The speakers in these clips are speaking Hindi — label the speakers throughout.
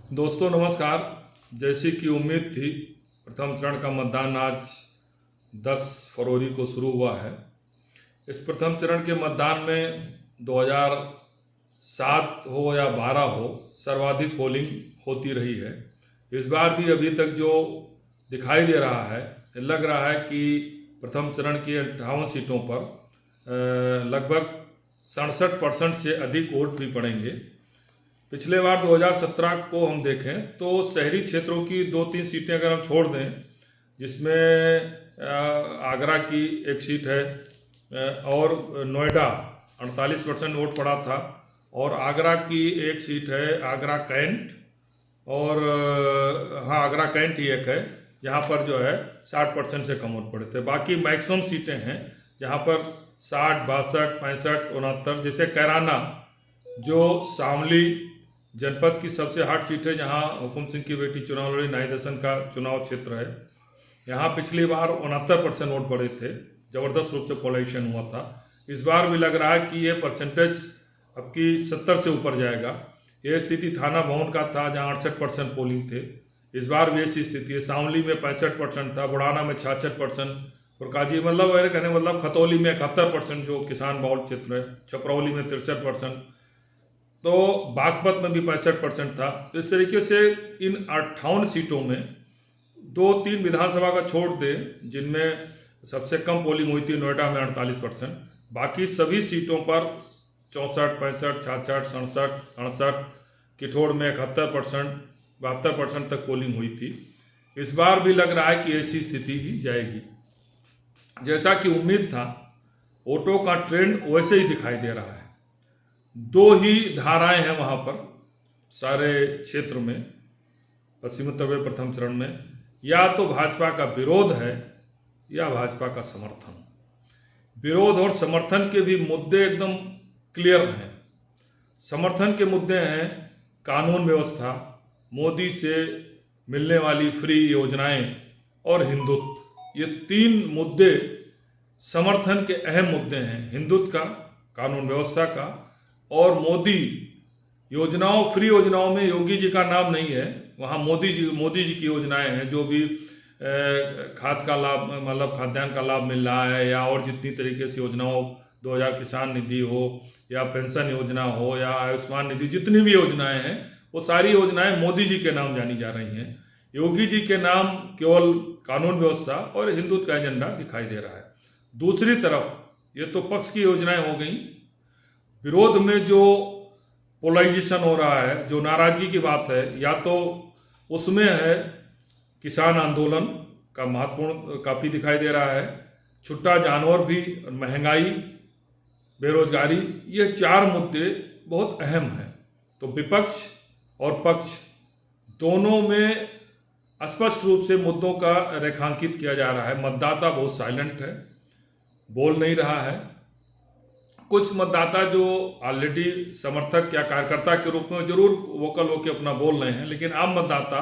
Speaker 1: दोस्तों नमस्कार। जैसी कि उम्मीद थी, प्रथम चरण का मतदान आज 10 फरवरी को शुरू हुआ है। इस प्रथम चरण के मतदान में 2007 हो या 12 हो, सर्वाधिक पोलिंग होती रही है। इस बार भी अभी तक जो दिखाई दे रहा है, लग रहा है कि प्रथम चरण की 58 सीटों पर लगभग 67% से अधिक वोट भी पड़ेंगे। पिछले बार 2017 को हम देखें तो शहरी क्षेत्रों की 2-3 सीटें अगर हम छोड़ दें, जिसमें आगरा की एक सीट है और नोएडा 48% वोट पड़ा था, और आगरा की एक सीट है आगरा कैंट, और हाँ आगरा कैंट ही एक है जहाँ पर जो है 60% से कम वोट पड़े थे। बाकी मैक्सिमम सीटें हैं जहाँ पर 60, 62, 65, 69, जैसे कैराना जो शामली जनपद की सबसे हॉट सीट है, जहां हुकुम सिंह की बेटी चुनाव लड़ी, 9 दशक का चुनाव क्षेत्र है। यहाँ पिछली बार 69% वोट पड़े थे, ज़बरदस्त रूप से पोलराइजेशन हुआ था। इस बार भी लग रहा है कि ये परसेंटेज अब की 70 से ऊपर जाएगा। ये स्थिति थाना भवन का था जहाँ 68% पोलिंग थे। इस बार भी ऐसी स्थिति है। शामली में 65% था, बुढ़ाना में 66%, फुरकाजी मतलब मेरे कहने मतलब खतौली में 71% जो किसान बहुल क्षेत्र है, छपरौली में 63%, तो बागपत में भी 65% था। तो इस तरीके से इन 58 सीटों में 2-3 विधानसभा का छोड़ दे जिनमें सबसे कम पोलिंग हुई थी, नोएडा में 48%, बाकी सभी सीटों पर 64, 65, 66, 67, 68, किठौर में 71%, 72% तक पोलिंग हुई थी। इस बार भी लग रहा है कि ऐसी स्थिति ही जाएगी। जैसा कि उम्मीद था, वोटों का ट्रेंड वैसे ही दिखाई दे रहा है। 2 ही धाराएं हैं वहाँ पर सारे क्षेत्र में, पश्चिम उत्तर प्रदेश प्रथम चरण में, या तो भाजपा का विरोध है या भाजपा का समर्थन। विरोध और समर्थन के भी मुद्दे एकदम क्लियर हैं। समर्थन के मुद्दे हैं कानून व्यवस्था, मोदी से मिलने वाली फ्री योजनाएं और हिंदुत्व। ये 3 मुद्दे समर्थन के अहम मुद्दे हैं। हिंदुत्व का, कानून व्यवस्था का और मोदी योजनाओं, फ्री योजनाओं में योगी जी का नाम नहीं है, वहाँ मोदी जी की योजनाएं हैं। जो भी खाद का लाभ, मतलब खाद्यान्न का लाभ मिल रहा है, या और जितनी तरीके से योजनाओं, 2000 किसान निधि हो या पेंशन योजना हो या आयुष्मान निधि, जितनी भी योजनाएं हैं वो सारी योजनाएं मोदी जी के नाम जानी जा रही हैं। योगी जी के नाम केवल कानून व्यवस्था और हिंदुत्व का एजेंडा दिखाई दे रहा है। दूसरी तरफ ये तो पक्ष की योजनाएं हो गई। विरोध में जो पोलराइजेशन हो रहा है, जो नाराजगी की बात है, या तो उसमें है किसान आंदोलन का महत्वपूर्ण काफ़ी दिखाई दे रहा है, छुट्टा जानवर भी, महंगाई, बेरोजगारी, ये 4 मुद्दे बहुत अहम हैं। तो विपक्ष और पक्ष दोनों में स्पष्ट रूप से मुद्दों का रेखांकित किया जा रहा है। मतदाता बहुत साइलेंट है, बोल नहीं रहा है। कुछ मतदाता जो ऑलरेडी समर्थक या कार्यकर्ता के रूप में जरूर वोकल होकर अपना बोल रहे हैं, लेकिन आम मतदाता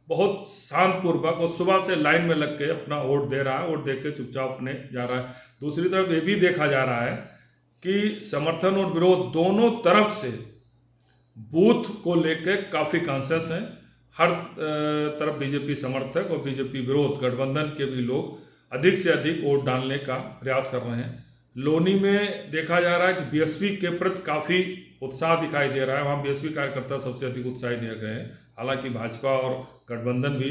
Speaker 1: बहुत शांतपूर्वक और सुबह से लाइन में लग के अपना वोट दे रहा है, वोट दे के चुपचाप अपने जा रहा है। दूसरी तरफ ये भी देखा जा रहा है कि समर्थन और विरोध दोनों तरफ से बूथ को लेकर काफ़ी कॉन्शियस हैं। हर तरफ बीजेपी समर्थक और बीजेपी विरोध गठबंधन के भी लोग अधिक से अधिक वोट डालने का प्रयास कर रहे हैं। लोनी में देखा जा रहा है कि बीएसपी के प्रति काफ़ी उत्साह दिखाई दे रहा है, वहाँ बीएसपी कार्यकर्ता सबसे अधिक उत्साहित दिए गए हैं। हालांकि भाजपा और गठबंधन भी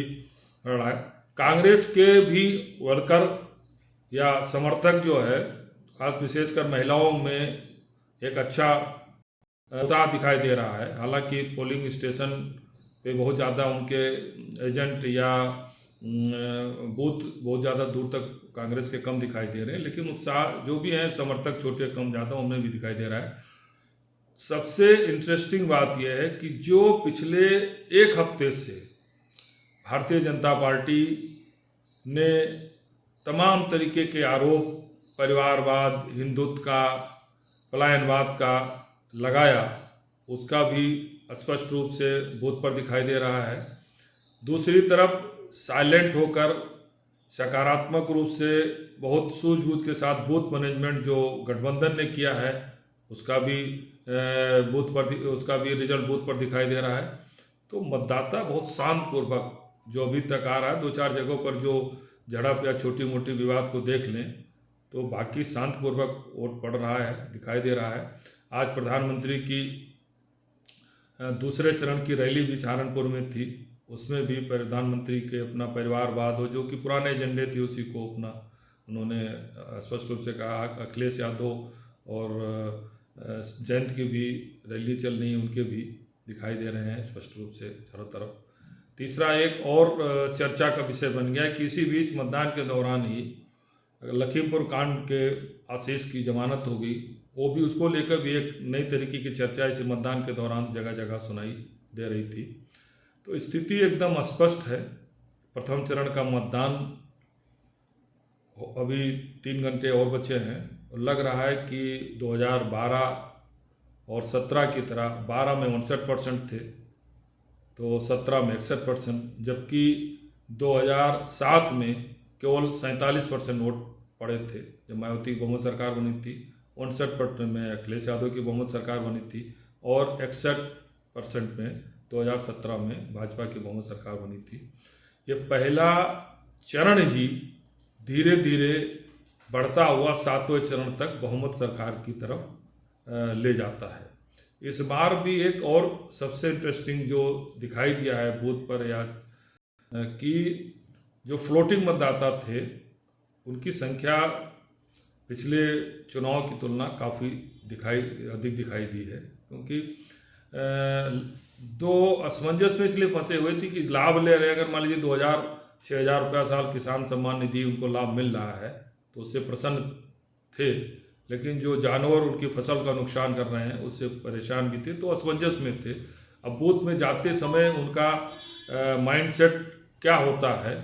Speaker 1: लड़ रहा है। कांग्रेस के भी वर्कर या समर्थक जो है, खास विशेषकर महिलाओं में एक अच्छा उत्साह दिखाई दे रहा है। हालांकि पोलिंग स्टेशन पे बहुत ज़्यादा उनके एजेंट या बूथ बहुत ज़्यादा दूर तक कांग्रेस के कम दिखाई दे रहे हैं, लेकिन उत्साह जो भी हैं समर्थक छोटे कम ज़्यादा उनमें भी दिखाई दे रहा है। सबसे इंटरेस्टिंग बात यह है कि जो पिछले 1 हफ्ते से भारतीय जनता पार्टी ने तमाम तरीके के आरोप, परिवारवाद, हिंदुत्व का, पलायनवाद का लगाया, उसका भी स्पष्ट रूप से बूथ पर दिखाई दे रहा है। दूसरी तरफ साइलेंट होकर सकारात्मक रूप से बहुत सूझबूझ के साथ बूथ मैनेजमेंट जो गठबंधन ने किया है, उसका भी रिजल्ट बूथ पर दिखाई दे रहा है। तो मतदाता बहुत शांतपूर्वक, जो अभी तक आ रहा है, दो चार जगहों पर जो झड़प या छोटी मोटी विवाद को देख लें तो बाकी शांतपूर्वक वोट पड़ रहा है, दिखाई दे रहा है। आज प्रधानमंत्री की दूसरे चरण की रैली भी सहारनपुर में थी, उसमें भी प्रधानमंत्री के अपना परिवारवाद हो, जो कि पुराने एजेंडे थे, उसी को अपना उन्होंने स्पष्ट रूप से कहा। अखिलेश यादव और जयंत की भी रैली चल रही है, उनके भी दिखाई दे रहे हैं स्पष्ट रूप से चारों तरफ। तीसरा एक और चर्चा का विषय बन गया कि इसी बीच मतदान के दौरान ही लखीमपुर कांड के आशीष की जमानत होगी, वो भी, उसको लेकर भी एक नई तरीके की चर्चा इस मतदान के दौरान जगह जगह सुनाई दे रही थी। तो स्थिति एकदम स्पष्ट है। प्रथम चरण का मतदान अभी 3 घंटे और बचे हैं। लग रहा है कि 2012 और 17 की तरह 12 में 59% थे तो 17 में 61%, जबकि 2007 में केवल 47% वोट पड़े थे जब मायावती की बहुमत सरकार बनी थी। 59% में अखिलेश यादव की बहुमत सरकार बनी थी और 61% में 2017 में भाजपा की बहुमत सरकार बनी थी। ये पहला चरण ही धीरे धीरे बढ़ता हुआ 7वें चरण तक बहुमत सरकार की तरफ ले जाता है। इस बार भी एक और सबसे इंटरेस्टिंग जो दिखाई दिया है बूथ पर या कि जो फ्लोटिंग मतदाता थे उनकी संख्या पिछले चुनाव की तुलना काफ़ी अधिक दिखाई दी है, क्योंकि दो असमंजस में इसलिए फंसे हुए थे कि लाभ ले रहे, अगर मान लीजिए 6,000 रुपया साल किसान सम्मान निधि उनको लाभ मिल रहा है तो उससे प्रसन्न थे, लेकिन जो जानवर उनकी फसल का नुकसान कर रहे हैं उससे परेशान भी थे, तो असमंजस में थे। अब बूथ में जाते समय उनका माइंडसेट क्या होता है,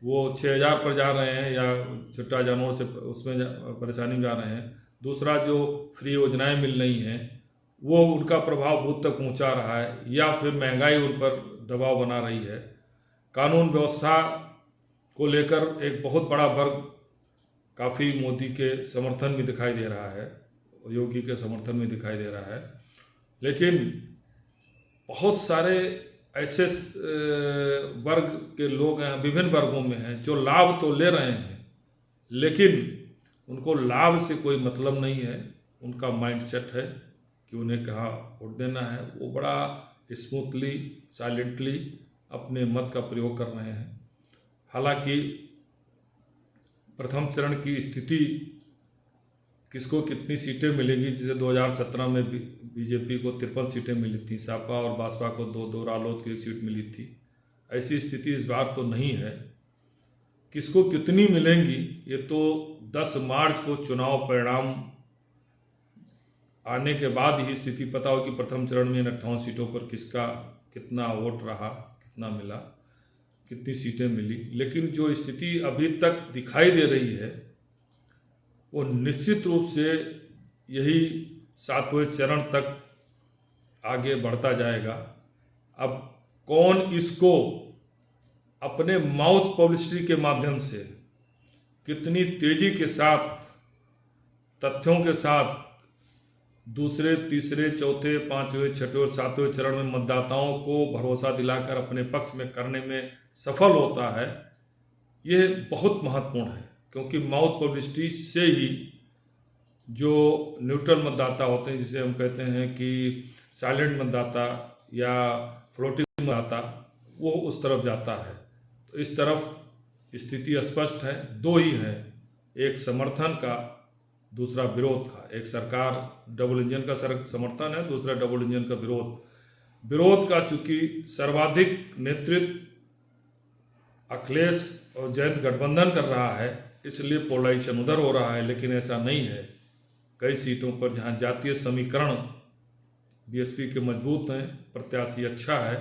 Speaker 1: वो 6,000 पर जा रहे हैं या छोटा जानवर से उसमें परेशानी में जा रहे हैं। दूसरा, जो फ्री योजनाएं मिल रही हैं वो उनका प्रभाव बूथ तक पहुंचा रहा है, या फिर महंगाई उन पर दबाव बना रही है। कानून व्यवस्था को लेकर एक बहुत बड़ा वर्ग काफ़ी मोदी के समर्थन में दिखाई दे रहा है, योगी के समर्थन में दिखाई दे रहा है, लेकिन बहुत सारे ऐसे वर्ग के लोग हैं, विभिन्न वर्गों में हैं, जो लाभ तो ले रहे हैं लेकिन उनको लाभ से कोई मतलब नहीं है। उनका माइंडसेट है कि उन्हें कहाँ वोट देना है, वो बड़ा स्मूथली साइलेंटली अपने मत का प्रयोग कर रहे हैं। हालांकि प्रथम चरण की स्थिति किसको कितनी सीटें मिलेंगी, जैसे 2017 में बीजेपी को 53 सीटें मिली थी, सपा और बसपा को 2-2, रालोद को 1 सीट मिली थी, ऐसी स्थिति इस बार तो नहीं है। किसको कितनी मिलेंगी ये तो 10 मार्च को चुनाव परिणाम आने के बाद ही स्थिति पता होगी। प्रथम चरण में 58 सीटों पर किसका कितना वोट रहा, कितना मिला, कितनी सीटें मिली, लेकिन जो स्थिति अभी तक दिखाई दे रही है वो निश्चित रूप से यही 7वें चरण तक आगे बढ़ता जाएगा। अब कौन इसको अपने माउथ पब्लिसिटी के माध्यम से कितनी तेजी के साथ, तथ्यों के साथ दूसरे, तीसरे, चौथे, 5वें, 6वें और 7वें चरण में मतदाताओं को भरोसा दिलाकर अपने पक्ष में करने में सफल होता है, यह बहुत महत्वपूर्ण है। क्योंकि माउथ पब्लिसिटी से ही जो न्यूट्रल मतदाता होते हैं, जिसे हम कहते हैं कि साइलेंट मतदाता या फ्लोटिंग मतदाता, वो उस तरफ जाता है। तो इस तरफ स्थिति स्पष्ट है, 2 ही है, एक समर्थन का, दूसरा विरोध का। एक सरकार डबल इंजन का समर्थन है, दूसरा डबल इंजन का विरोध का। चूंकि सर्वाधिक नेतृत्व अखिलेश और जयंत गठबंधन कर रहा है, इसलिए पोलराइजेशन उधर हो रहा है, लेकिन ऐसा नहीं है। कई सीटों पर जहां जातीय समीकरण बीएसपी के मजबूत हैं, प्रत्याशी अच्छा है,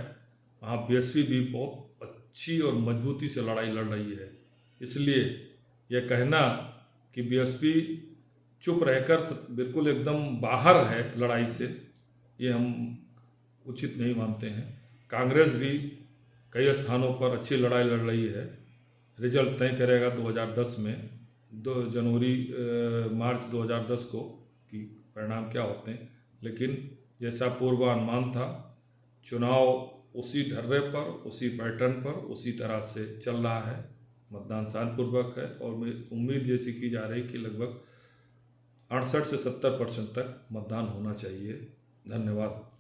Speaker 1: वहाँ बीएसपी भी बहुत अच्छी और मजबूती से लड़ाई लड़ रही है। इसलिए यह कहना कि बीएसपी चुप रहकर बिल्कुल एकदम बाहर है लड़ाई से, ये हम उचित नहीं मानते हैं। कांग्रेस भी कई स्थानों पर अच्छी लड़ाई लड़ रही है। रिजल्ट तय करेगा 2010 में, 2 जनवरी मार्च 2010 को कि परिणाम क्या होते हैं। लेकिन जैसा पूर्वानुमान था, चुनाव उसी ढर्रे पर, उसी पैटर्न पर, उसी तरह से चल रहा है। मतदान शांतिपूर्वक है और उम्मीद जैसी की जा रही कि लगभग 68 से 70% तक मतदान होना चाहिए। धन्यवाद।